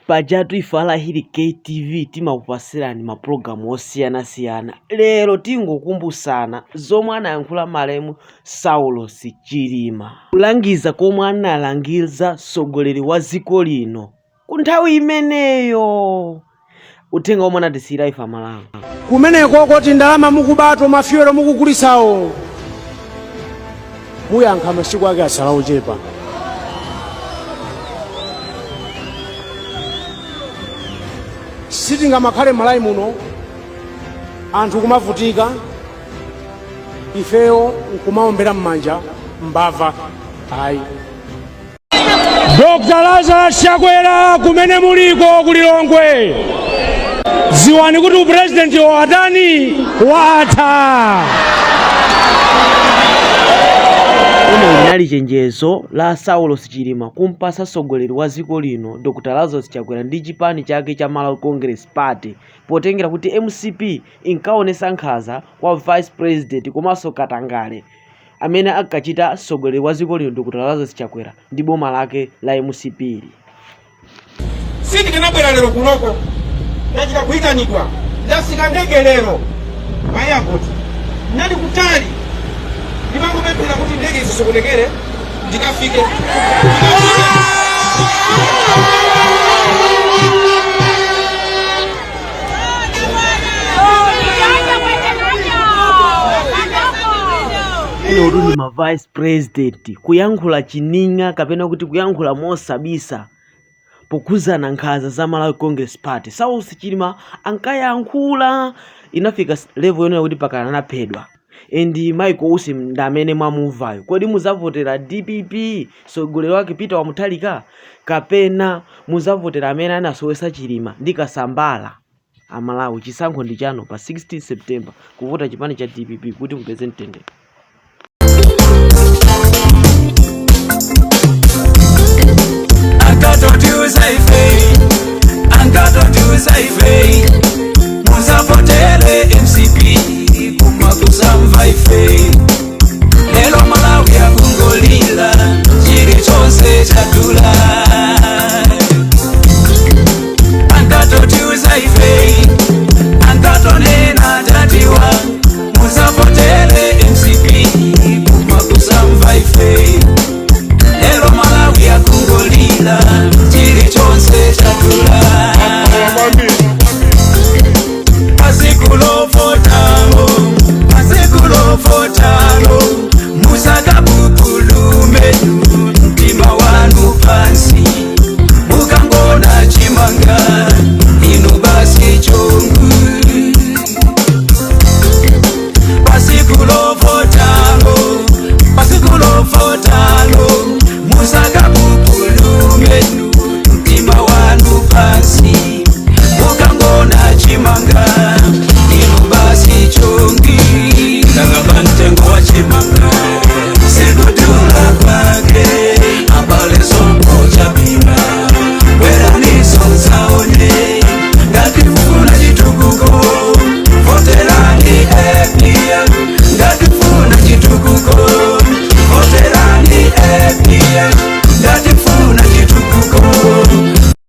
Pajatu ifala hili KTV timakupasirani maprogramu osiyana-siyana. Lero tingokumbusana zomwe anayankhula malemu Saulo Chilima. Kulangiza komwe analangiza mtsogoleri wa dziko lino ku nthawi imeneyo. Uthenga omwe anatisiyira ife Malawi. Kumeneko kuti ndalama mukubato mafiyero mukugulisawo muyankha masiku ake asala ochepa. Sitingamakhale Malawi muno anthu kumavutika ifeyo nkumaombera m'manja mbava ayi. Dr. Lazarus Chakwera kumene muliko kulilongwe ziwani kuti upresidenti watani watha. Inali chenjezo la Saulo Chilima kumpasa mtsogoleri wa dziko lino Dr. Lazarus Chakwera ndi chipani chake cha Malawi Congress Party potengera kuti MCP inkaonesa nkhaza kwa Vice President komanso Katangale amene akachita mtsogoleri wa dziko lino Dr. Lazarus Chakwera ndi boma lake la MCP. Siti tinabwera lero kunoko ndachita kuyitanidwa ndasika ndege lero airport nali kutali ndimangopemphera kuti ndege zisokonekere ndikafike. Ino ni ma Vice President kuyankhula chininga kapena kuti kuyankhula mosabisa pokuzana nkhaza za Malawi Congress Party. Saulo Chilima ankayankhula inafika level yonera kuti pakana anaphedwa. Endi Michael Usi ndamene mwamuvayo. Kodi muzavotera DPP mtsogoleri wake Peter Wamuthalika kapena muzavotera amene anasowesa Chilima ndi Kasambala? Amalawi chisankho ndi chano pa 16 September kuvota chipani cha DPP kuti mupeze mtendere. I got to do as I say.